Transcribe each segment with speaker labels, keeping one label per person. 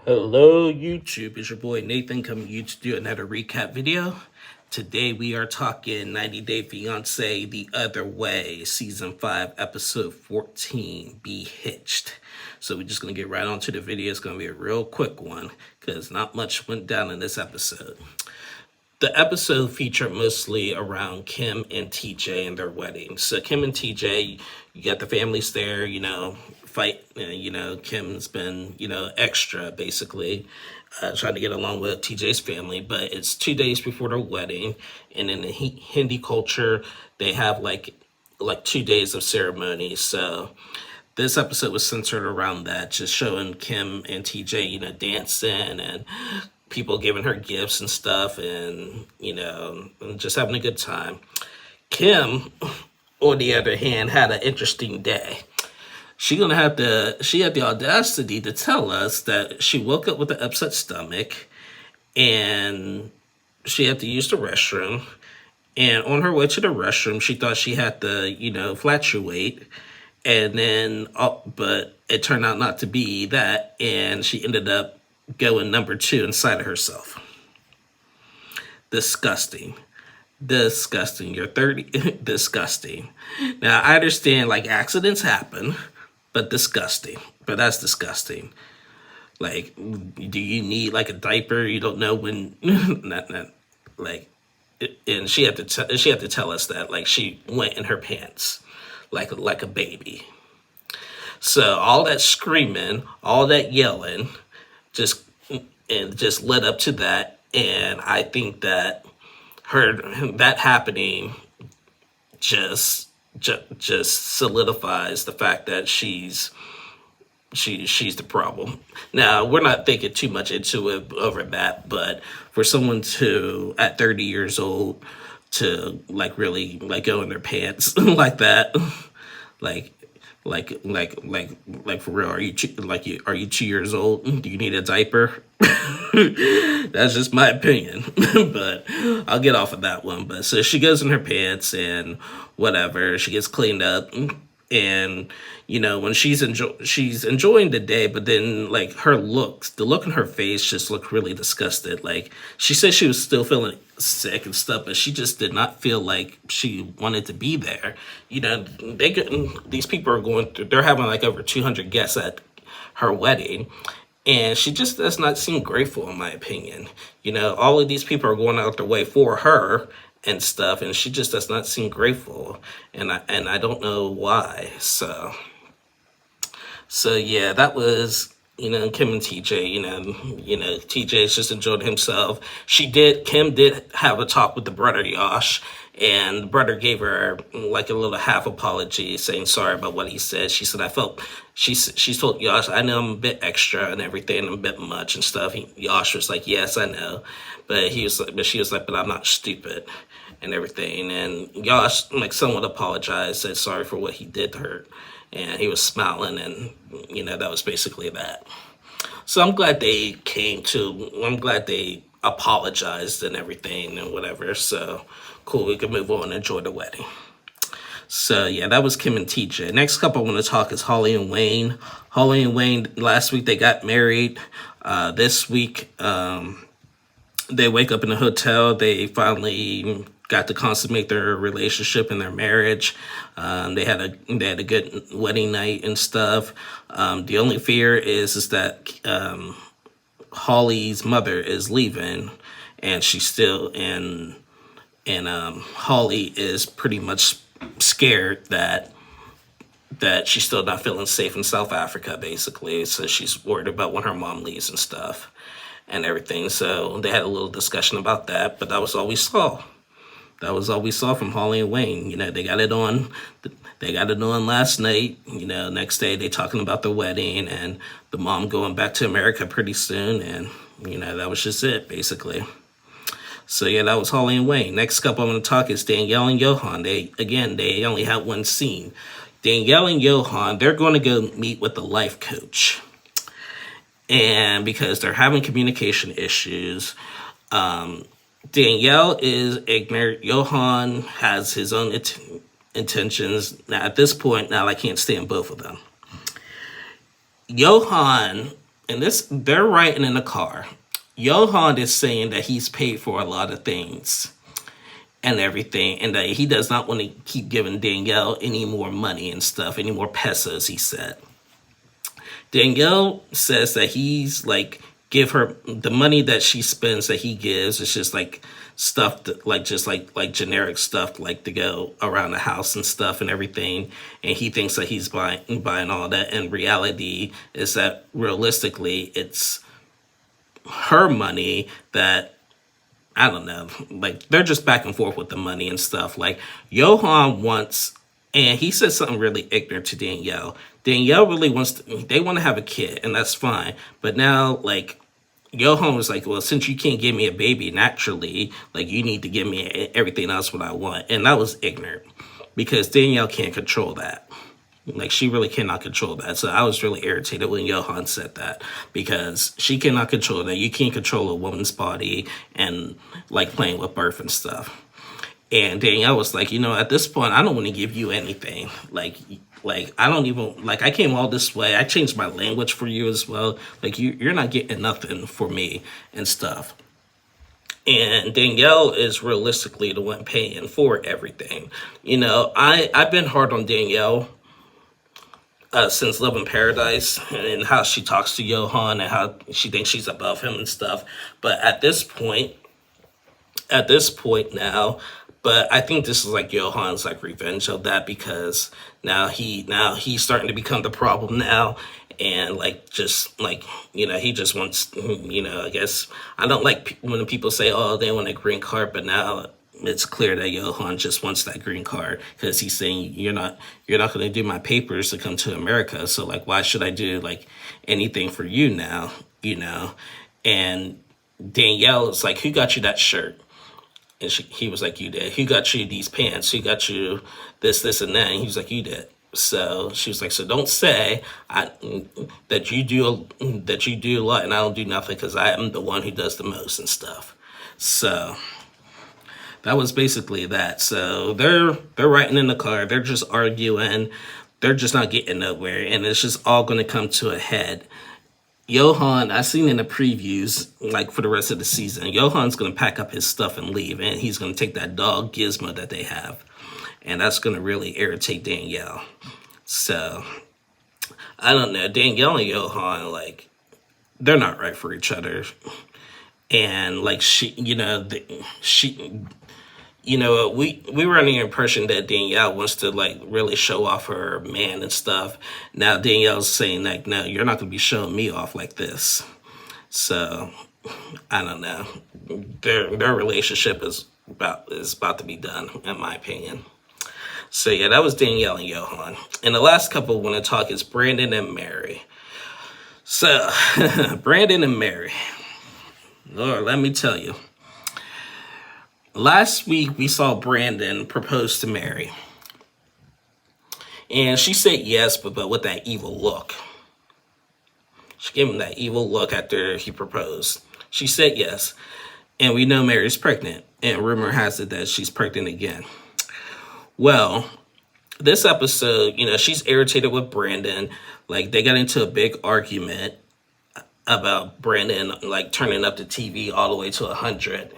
Speaker 1: Hello YouTube, it's your boy Nathan coming to you to do another recap video. Today we are talking 90 Day Fiancé The Other Way, Season 5, Episode 14, Be-Hitched. So we're just going to get right on to the video. It's going to be a real quick one because not much went down in this episode. The episode featured mostly around Kim and TJ and their wedding. So Kim and TJ, you got the families there, fight. Kim's been, extra basically, trying to get along with TJ's family. But it's 2 days before their wedding, and in the Hindi culture, they have like 2 days of ceremony. So this episode was centered around that, just showing Kim and TJ, dancing and people giving her gifts and stuff, and just having a good time. Kim, on the other hand, had an interesting day. She had the audacity to tell us that she woke up with an upset stomach and she had to use the restroom. And on her way to the restroom, she thought she had to, fluctuate. And then, but it turned out not to be that. And she ended up going number 2 inside of herself. Disgusting. You're 30. Disgusting. Now, I understand, accidents happen, but disgusting. But that's disgusting. Do you need, a diaper? You don't know when... and she had to tell us that, she went in her pants, like a baby. So all that screaming, all that yelling, just led up to that, and I think that that happening just solidifies the fact that she's the problem. Now, we're not thinking too much into it over that, but for someone to, at 30 years old, to really go in their pants like that, for real, are you 2 years old? Do you need a diaper? That's just my opinion. But I'll get off of that one. But so she goes in her pants and whatever, she gets cleaned up, and when she's enjoying the day, but then the look in her face just looked really disgusted. She said she was still feeling sick and stuff, but she just did not feel like she wanted to be there. These people are they're having over 200 guests at her wedding, and she just does not seem grateful, in my opinion. All of these people are going out their way for her and stuff, and she just does not seem grateful, and I don't know why. So yeah, that was Kim and TJ. TJ's just enjoyed himself. Kim did have a talk with the brother Yash, and the brother gave her a little half apology, saying sorry about what he said. She said, she told Yash, I know I'm a bit extra and everything, I'm a bit much and stuff. Yash was like, yes, I know. But she was like, but I'm not stupid and everything. And Yash somewhat apologized, said sorry for what he did to her. And he was smiling, and, that was basically that. So I'm glad they apologized and everything and whatever. So cool, we can move on and enjoy the wedding. So yeah, that was Kim and TJ. Next couple I want to talk is Holly and Wayne. Holly and Wayne, last week they got married. This week, they wake up in a hotel. They finally got to consummate their relationship and their marriage. They had a good wedding night and stuff. The only fear is that Holly's mother is leaving, and she's still and Holly is pretty much scared that she's still not feeling safe in South Africa, basically. So she's worried about when her mom leaves and stuff and everything. So they had a little discussion about that, but that was all we saw. That was all we saw from Holly and Wayne. They got it on. They got it on last night. Next day they talking about the wedding and the mom going back to America pretty soon, and that was just it, basically. So yeah, that was Holly and Wayne. Next couple I'm going to talk is Danielle and Johan. They only had one scene. Danielle and Johan, they're going to go meet with the life coach, and because they're having communication issues. Danielle is ignorant. Johan has his own intentions. Now, at this point, I can't stand both of them. Johan and they're riding in the car. Johan is saying that he's paid for a lot of things and everything, and that he does not want to keep giving Danielle any more money and stuff, any more pesos, he said. Danielle says that he's like, give her the money that she spends that he gives. It's just like stuff that, like, just like generic stuff, like to go around the house and stuff and everything. And he thinks that he's buying all that. And reality is that realistically, it's her money that, I don't know, like they're just back and forth with the money and stuff. Like Johan wants, and he said something really ignorant to Danielle. Danielle really wants to, they want to have a kid, and that's fine. But now, like, Johan was like, well, since you can't give me a baby naturally, like, you need to give me everything else what I want. And that was ignorant because Danielle can't control that. Like, she really cannot control that. So I was really irritated when Johan said that because she cannot control that. You can't control a woman's body and, like, playing with birth and stuff. And Danielle was like, you know, at this point, I don't want to give you anything. Like, I don't even, like, I came all this way. I changed my language for you as well. Like, you're not getting nothing for me and stuff. And Danielle is realistically the one paying for everything. You know, I've been hard on Danielle since Love in Paradise and how she talks to Johan and how she thinks she's above him and stuff. But at this point now, but I think this is like Johan's like revenge of that because now he's starting to become the problem now. And like, just like, you know, he just wants, you know, I guess I don't like when people say, oh, they want a green card, but now it's clear that Johan just wants that green card because he's saying you're not going to do my papers to come to America. So like, why should I do like anything for you now, you know? And Danielle is like, who got you that shirt? And he was like, you did. Who got you these pants? Who got you this, and that? And he was like, you did. So she was like, so don't say that you do a lot and I don't do nothing because I am the one who does the most and stuff. So that was basically that. So they're riding in the car. They're just arguing. They're just not getting nowhere. And it's just all going to come to a head. Johan, I seen in the previews, like for the rest of the season, Johan's going to pack up his stuff and leave. And he's going to take that dog Gizmo that they have. And that's going to really irritate Danielle. So, I don't know. Danielle and Johan, like, they're not right for each other. And, like, we were under the impression that Danielle wants to, like, really show off her man and stuff. Now Danielle's saying, like, no, you're not going to be showing me off like this. So, I don't know. Their relationship is about to be done, in my opinion. So, yeah, that was Danielle and Johan. And the last couple I want to talk is Brandon and Mary. So, Brandon and Mary. Lord, let me tell you. Last week, we saw Brandon propose to Mary. And she said yes, but with that evil look. She gave him that evil look after he proposed. She said yes. And we know Mary's pregnant. And rumor has it that she's pregnant again. Well, this episode, you know, she's irritated with Brandon. Like, they got into a big argument about Brandon, like, turning up the TV all the way to 100.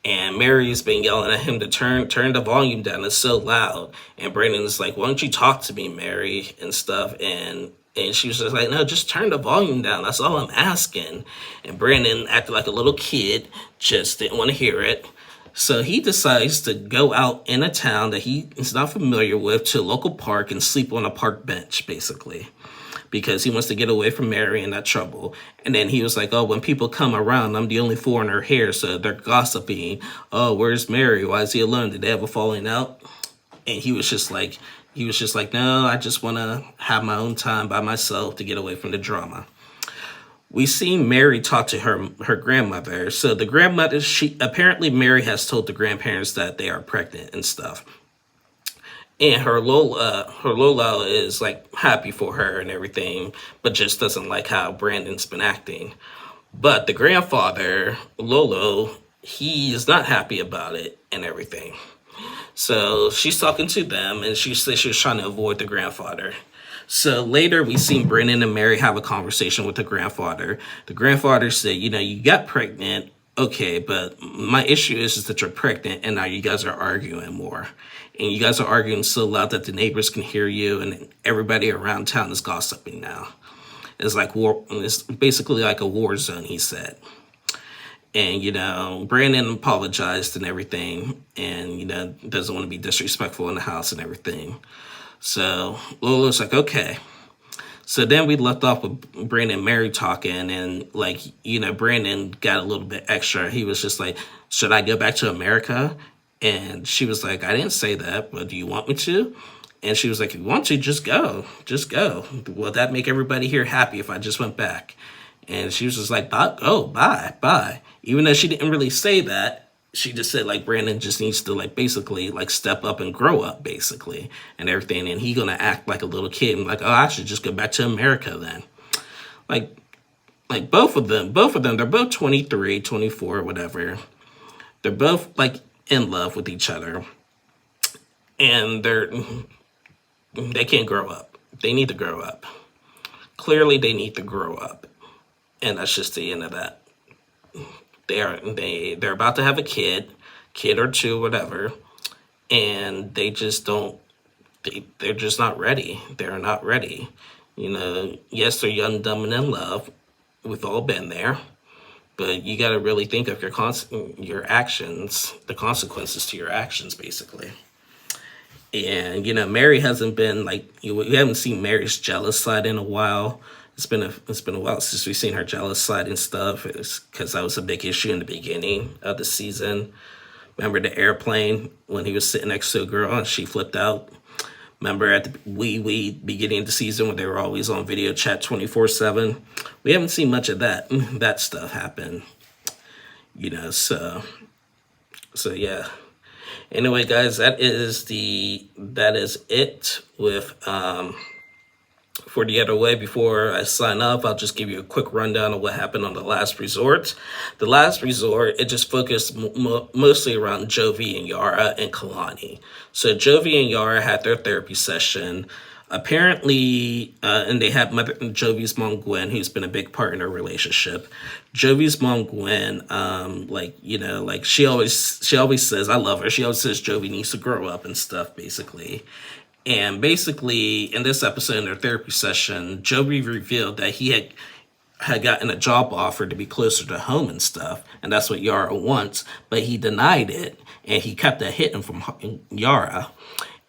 Speaker 1: And Mary's been yelling at him to turn the volume down. It's so loud. And Brandon's like, why don't you talk to me, Mary, and stuff. And she was just like, no, just turn the volume down. That's all I'm asking. And Brandon acted like a little kid, just didn't want to hear it. So he decides to go out in a town that he is not familiar with to a local park and sleep on a park bench, basically, because he wants to get away from Mary and that trouble. And then he was like, oh, when people come around, I'm the only foreigner here, so they're gossiping. Oh, where's Mary? Why is he alone? Did they have a falling out? And he was just like, no, I just want to have my own time by myself to get away from the drama. We see Mary talk to her grandmother. So the grandmother, apparently Mary has told the grandparents that they are pregnant and stuff. And her Lola is like happy for her and everything, but just doesn't like how Brandon's been acting. But the grandfather, Lolo, he is not happy about it and everything. So she's talking to them, and she says she was trying to avoid the grandfather. So later we seen Brennan and Mary have a conversation with the grandfather. The grandfather said, you got pregnant, okay, but my issue is that you're pregnant and now you guys are arguing more. And you guys are arguing so loud that the neighbors can hear you and everybody around town is gossiping now. It's like war. It's basically like a war zone, he said. And, Brandon apologized and everything and, doesn't want to be disrespectful in the house and everything. So Lola's like, okay. So then we left off with Brandon and Mary talking and Brandon got a little bit extra. He was just like, should I go back to America? And she was like, I didn't say that, but do you want me to? And she was like, if you want to, just go. Just go. Will that make everybody here happy if I just went back? And she was just like, bye. Even though she didn't really say that, she just said, Brandon just needs to, basically, step up and grow up, basically, and everything. And he going to act like a little kid and I should just go back to America then. Both of them, they're both 23, 24, whatever. They're both, in love with each other. And they can't grow up. They need to grow up. Clearly, they need to grow up. And that's just the end of that. They're about to have a kid or two, whatever, and they just don't. They're just not ready. They're not ready. Yes, they're young, dumb, and in love. We've all been there, but you got to really think of your actions, the consequences to your actions, basically. And Mary hasn't been we haven't seen Mary's jealous side in a while. It's been a while since we've seen her jealous side and stuff. It's because that was a big issue in the beginning of the season. Remember the airplane when he was sitting next to a girl and she flipped out? Remember at the beginning of the season when they were always on video chat 24/7? We haven't seen much of that stuff happen. So yeah. Anyway, guys, that is it with For the Other Way. Before I sign off, I'll just give you a quick rundown of what happened on The Last Resort. The Last Resort, it just focused mostly around Jovi and Yara and Kalani. So Jovi and Yara had their therapy session. Apparently, and they had Jovi's mom, Gwen, who's been a big part in their relationship. Jovi's mom, Gwen, she always says, I love her. She always says Jovi needs to grow up and stuff, basically. And basically, in this episode, in their therapy session, Jovi revealed that he had gotten a job offer to be closer to home and stuff, and that's what Yara wants, but he denied it, and he kept that hidden from Yara.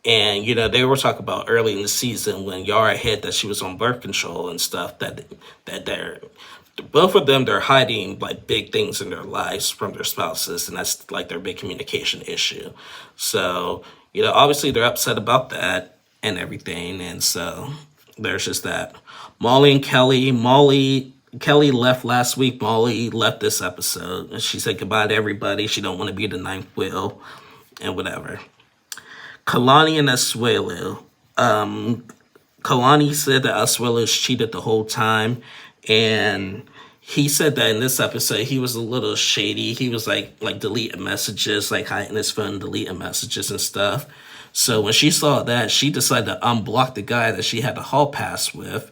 Speaker 1: And, they were talking about early in the season when Yara hid that she was on birth control and stuff, that both of them, they're hiding, big things in their lives from their spouses, and that's, their big communication issue. So, obviously they're upset about that and everything, and so there's just that. Molly and Kelly. Kelly left last week. Molly left this episode. She said goodbye to everybody. She don't want to be the ninth wheel and whatever. Kalani and Asuelu. Kalani said that Asuelu's cheated the whole time, and he said that in this episode he was a little shady. He was like deleting messages, hiding his phone, deleting messages and stuff. So when she saw that, she decided to unblock the guy that she had the hall pass with.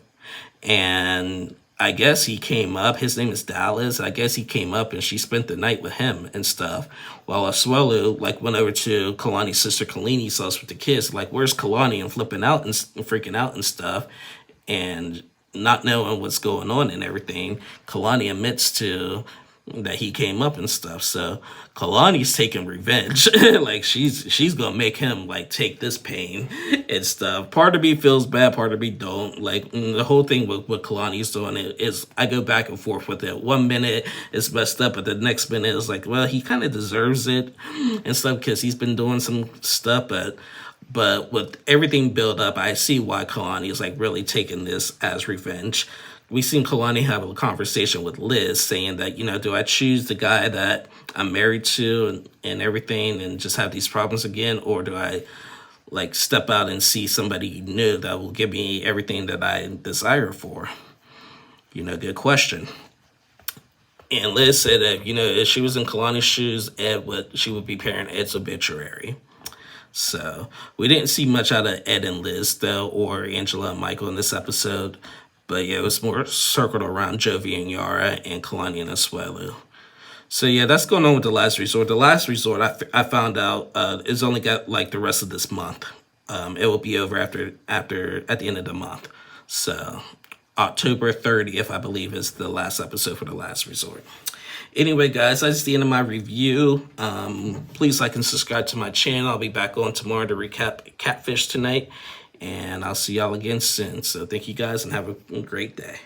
Speaker 1: And I guess he came up. His name is Dallas. I guess he came up and she spent the night with him and stuff. While Asuelu went over to Kalani's sister Kalini's house with the kids. Where's Kalani? And flipping out and freaking out and stuff. And not knowing what's going on and everything, Kalani admits to that he came up and stuff. So Kalani's taking revenge. She's gonna make him take this pain and stuff. Part of me feels bad, part of me don't. The whole thing with what Kalani's doing is I go back and forth with it. 1 minute it's messed up, but the next minute it's well, he kind of deserves it and stuff because he's been doing some stuff, but with everything built up, I see why Kalani is really taking this as revenge. We seen Kalani have a conversation with Liz saying that, do I choose the guy that I'm married to and everything and just have these problems again? Or do I step out and see somebody new that will give me everything that I desire for? Good question. And Liz said that, if she was in Kalani's shoes, she would be pairing Ed's obituary. So we didn't see much out of Ed and Liz though, or Angela and Michael in this episode. But yeah, it was more circled around Jovi and Yara and Kalani and Asuelu. So yeah, that's going on with The Last Resort. The Last Resort, I found out, is only got like the rest of this month. It will be over at the end of the month. So October 30th, I believe, is the last episode for The Last Resort. Anyway, guys, that's the end of my review. Please like and subscribe to my channel. I'll be back on tomorrow to recap Catfish tonight. And I'll see y'all again soon. So thank you guys and have a great day.